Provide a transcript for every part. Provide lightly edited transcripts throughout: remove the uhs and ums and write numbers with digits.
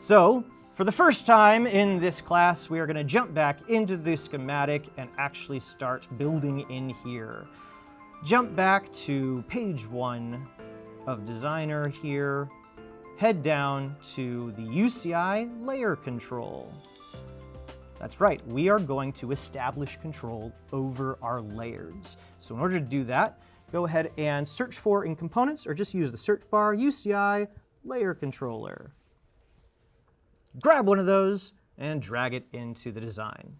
So, for the first time in this class, we are going to jump back into the schematic and actually start building in here. Jump back to page 1 of Designer here. Head down to the UCI layer control. That's right, we are going to establish control over our layers. So in order to do that, go ahead and search for in Components, or just use the search bar, UCI layer controller. Grab one of those and drag it into the design.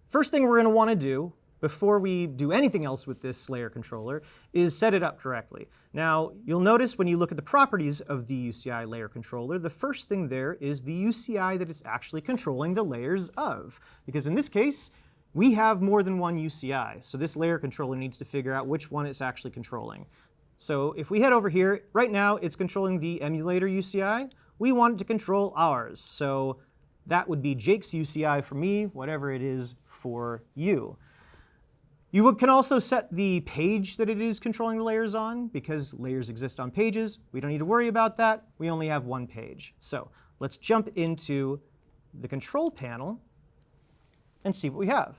First thing we're going to want to do before we do anything else with this layer controller is set it up correctly. Now, you'll notice when you look at the properties of the UCI layer controller, the first thing there is the UCI that it's actually controlling the layers of. Because in this case, we have more than one UCI. So this layer controller needs to figure out which one it's actually controlling. So if we head over here, right now it's controlling the emulator UCI. We want it to control ours. So that would be Jake's UCI for me, whatever it is for you. You can also set the page that it is controlling the layers on, because layers exist on pages. We don't need to worry about that. We only have one page. So let's jump into the control panel and see what we have.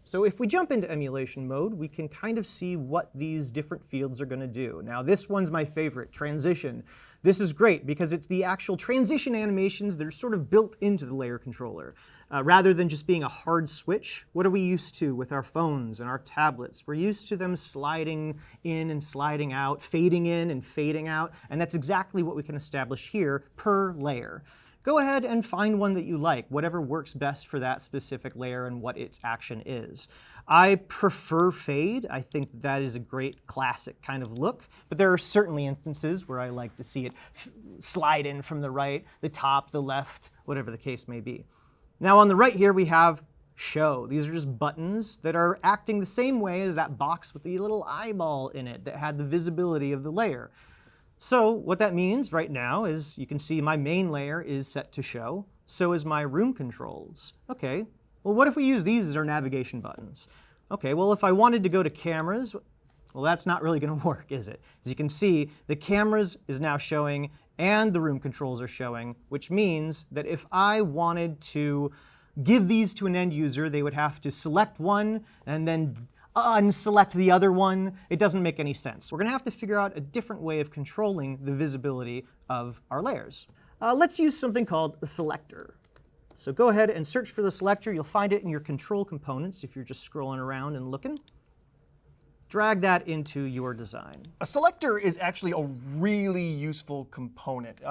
So if we jump into emulation mode, we can kind of see what these different fields are going to do. Now this one's my favorite, transition. This is great because it's the actual transition animations that are sort of built into the layer controller. Rather than just being a hard switch, what are we used to with our phones and our tablets? We're used to them sliding in and sliding out, fading in and fading out, and that's exactly what we can establish here per layer. Go ahead and find one that you like, whatever works best for that specific layer and what its action is. I prefer fade. I think that is a great classic kind of look, but there are certainly instances where I like to see it slide in from the right, the top, the left, whatever the case may be. Now on the right here we have show. These are just buttons that are acting the same way as that box with the little eyeball in it that had the visibility of the layer. So what that means right now is you can see my main layer is set to show, so is my room controls. Okay, well what if we use these as our navigation buttons? Okay, well if I wanted to go to cameras, well that's not really going to work, is it? As you can see, the cameras is now showing and the room controls are showing, which means that if I wanted to give these to an end user, they would have to select one and then unselect the other one. It doesn't make any sense. We're going to have to figure out a different way of controlling the visibility of our layers. Let's use something called a selector. So go ahead and search for the selector. You'll find it in your control components if you're just scrolling around and looking. Drag that into your design. A selector is actually a really useful component.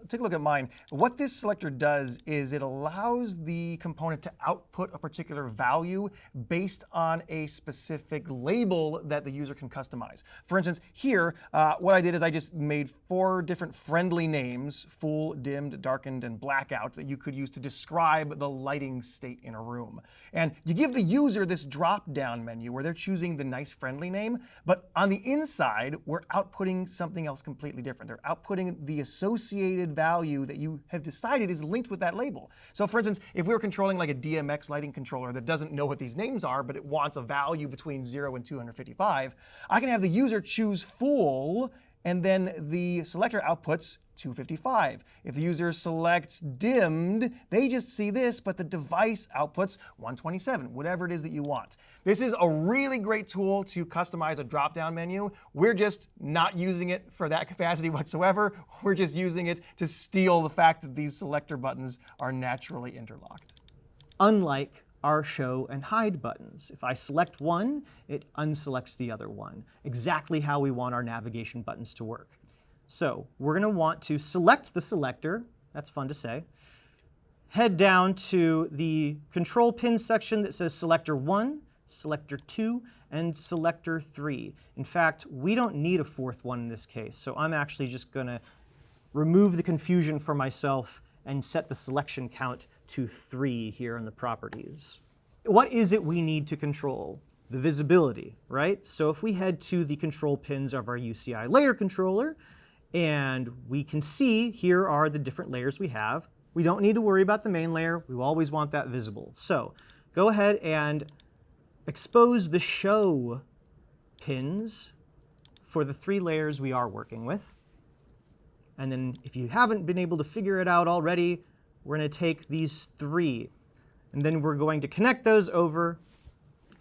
Take a look at mine. What this selector does is it allows the component to output a particular value based on a specific label that the user can customize. For instance, here, what I did is I just made 4 different friendly names, full, dimmed, darkened, and blackout, that you could use to describe the lighting state in a room. And you give the user this drop-down menu where they're choosing the nice friendly name, but on the inside, we're outputting something else completely different. They're outputting the associated value that you have decided is linked with that label. So for instance, if we were controlling like a DMX lighting controller that doesn't know what these names are, but it wants a value between 0 and 255, I can have the user choose full, and then the selector outputs 255. If the user selects dimmed, they just see this, but the device outputs 127, whatever it is that you want. This is a really great tool to customize a drop-down menu. We're just not using it for that capacity whatsoever. We're just using it to steal the fact that these selector buttons are naturally interlocked. Unlike our show and hide buttons. If I select one, it unselects the other one. Exactly how we want our navigation buttons to work. So we're going to want to select the selector. That's fun to say. Head down to the control pin section that says selector 1, selector 2, and selector 3. In fact, we don't need a 4th one in this case, so I'm actually just going to remove the confusion for myself and set the selection count to 3 here in the properties. What is it we need to control? The visibility, right? So if we head to the control pins of our UCI layer controller, and we can see here are the different layers we have. We don't need to worry about the main layer. We always want that visible. So go ahead and expose the show pins for the 3 layers we are working with. And then if you haven't been able to figure it out already, we're going to take these 3, and then we're going to connect those over.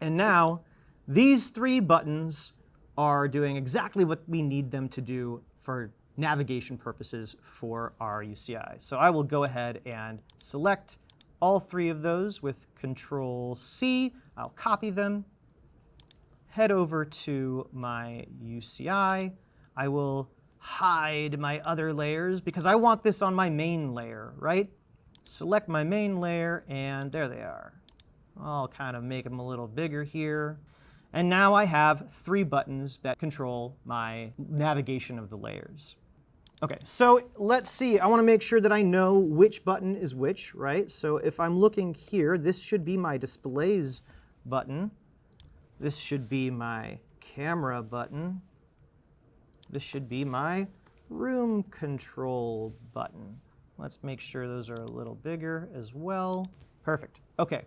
And now these 3 buttons are doing exactly what we need them to do for navigation purposes for our UCI. So I will go ahead and select all 3 of those with Control-C. I'll copy them, head over to my UCI. I will hide my other layers because I want this on my main layer, right? Select my main layer, and there they are. I'll kind of make them a little bigger here. And now I have 3 buttons that control my navigation of the layers. Okay, so let's see. I want to make sure that I know which button is which, right? So if I'm looking here, this should be my displays button. This should be my camera button. This should be my room control button. Let's make sure those are a little bigger as well. Perfect. Okay,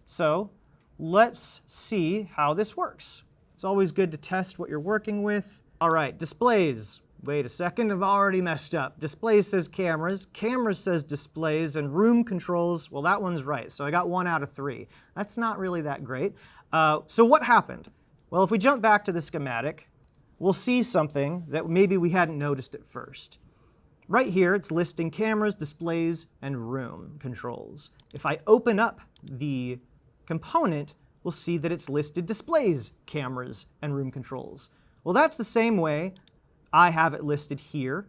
so let's see how this works. It's always good to test what you're working with. All right, displays. Wait a second, I've already messed up. Displays says cameras, cameras says displays, and room controls, well, that one's right. So I got 1 out of 3. That's not really that great. So what happened? Well, if we jump back to the schematic, we'll see something that maybe we hadn't noticed at first. Right here, it's listing cameras, displays, and room controls. If I open up the component, we'll see that it's listed displays, cameras, and room controls. Well, that's the same way I have it listed here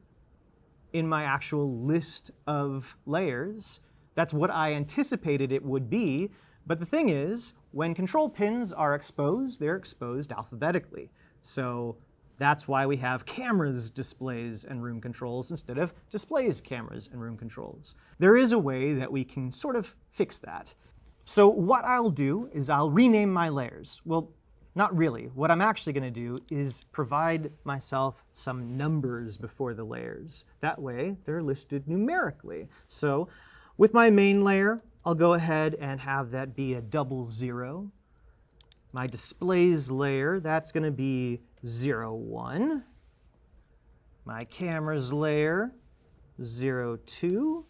in my actual list of layers. That's what I anticipated it would be. But the thing is, when control pins are exposed, they're exposed alphabetically. So that's why we have cameras, displays, and room controls instead of displays, cameras, and room controls. There is a way that we can sort of fix that. So what I'll do is I'll rename my layers. Well, not really. What I'm actually going to do is provide myself some numbers before the layers. That way, they're listed numerically. So with my main layer, I'll go ahead and have that be a 00. My displays layer, that's going to be 01. My cameras layer, 02.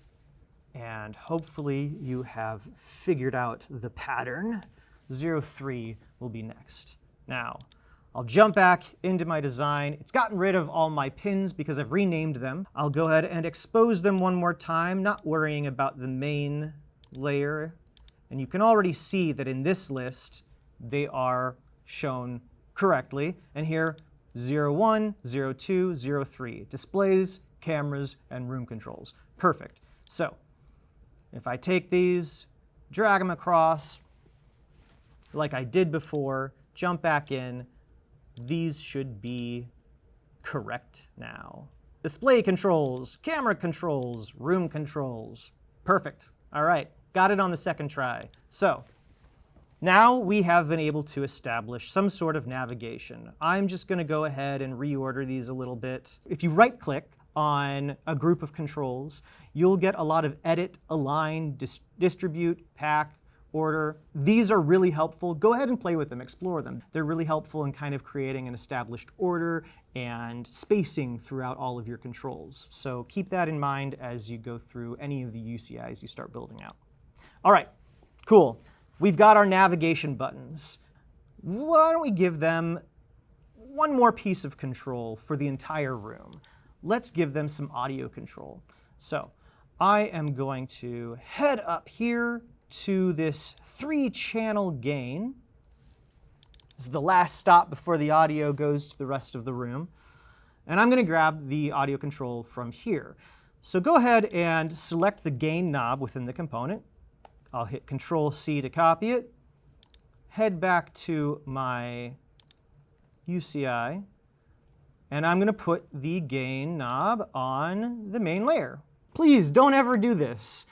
And hopefully you have figured out the pattern. 03 will be next. Now, I'll jump back into my design. It's gotten rid of all my pins because I've renamed them. I'll go ahead and expose them one more time, not worrying about the main layer. And you can already see that in this list, they are shown correctly. And here, 01, 02, 03, displays, cameras, and room controls. Perfect. So if I take these, drag them across, like I did before, jump back in, these should be correct now. Display controls, camera controls, room controls. Perfect. All right, got it on the second try. So now we have been able to establish some sort of navigation. I'm just going to go ahead and reorder these a little bit. If you right-click on a group of controls, you'll get a lot of edit, align, distribute, pack, order. These are really helpful. Go ahead and play with them, explore them. They're really helpful in kind of creating an established order and spacing throughout all of your controls. So keep that in mind as you go through any of the UCIs you start building out. All right, cool. We've got our navigation buttons. Why don't we give them one more piece of control for the entire room? Let's give them some audio control. So I am going to head up here to this 3-channel gain. This is the last stop before the audio goes to the rest of the room. And I'm going to grab the audio control from here. So go ahead and select the gain knob within the component. I'll hit Control-C to copy it. Head back to my UCI. And I'm going to put the gain knob on the main layer. Please don't ever do this.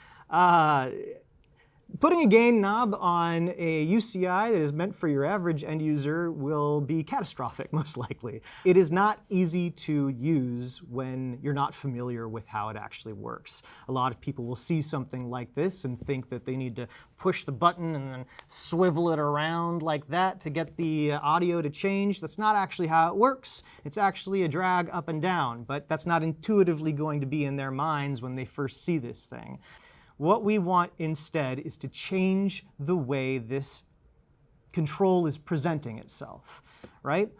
Putting a gain knob on a UCI that is meant for your average end user will be catastrophic, most likely. It is not easy to use when you're not familiar with how it actually works. A lot of people will see something like this and think that they need to push the button and then swivel it around like that to get the audio to change. That's not actually how it works. It's actually a drag up and down, but that's not intuitively going to be in their minds when they first see this thing. What we want instead is to change the way this control is presenting itself, right?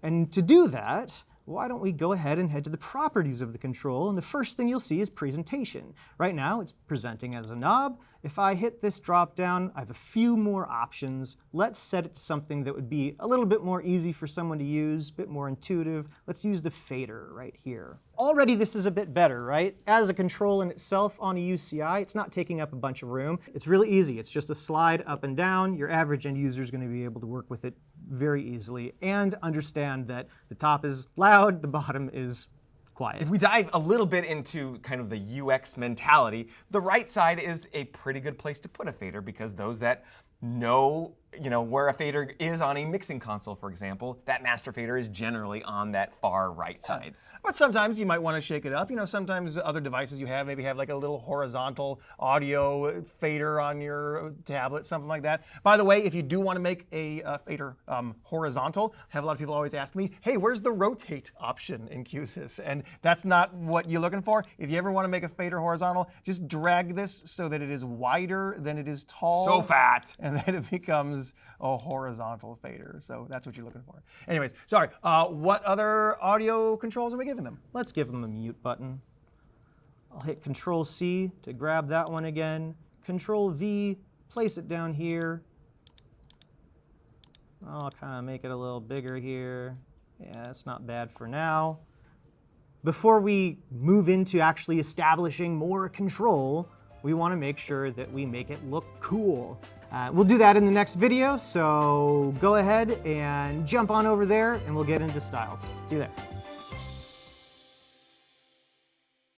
And to do that, why don't we go ahead and head to the properties of the control, and the first thing you'll see is presentation. Right now, it's presenting as a knob. If I hit this drop down, I have a few more options. Let's set it to something that would be a little bit more easy for someone to use, a bit more intuitive. Let's use the fader right here. Already this is a bit better, right? As a control in itself on a UCI, it's not taking up a bunch of room. It's really easy. It's just a slide up and down. Your average end user is going to be able to work with it very easily and understand that the top is loud, the bottom is quiet. If we dive a little bit into kind of the UX mentality, the right side is a pretty good place to put a fader, because those that know where a fader is on a mixing console, for example, that master fader is generally on that far right side. But sometimes you might want to shake it up. Sometimes other devices you have maybe have like a little horizontal audio fader on your tablet, something like that. By the way, if you do want to make a fader horizontal, I have a lot of people always ask me, hey, where's the rotate option in Q-SYS? And that's not what you're looking for. If you ever want to make a fader horizontal, just drag this so that it is wider than it is tall. So fat. And then it becomes a horizontal fader. So that's what you're looking for. Anyways, sorry. What other audio controls are we giving them? Let's give them a mute button. I'll hit Control-C to grab that one again. Control-V, place it down here. I'll kind of make it a little bigger here. Yeah, that's not bad for now. Before we move into actually establishing more control, we want to make sure that we make it look cool. We'll do that in the next video, so go ahead and jump on over there and we'll get into styles. See you there.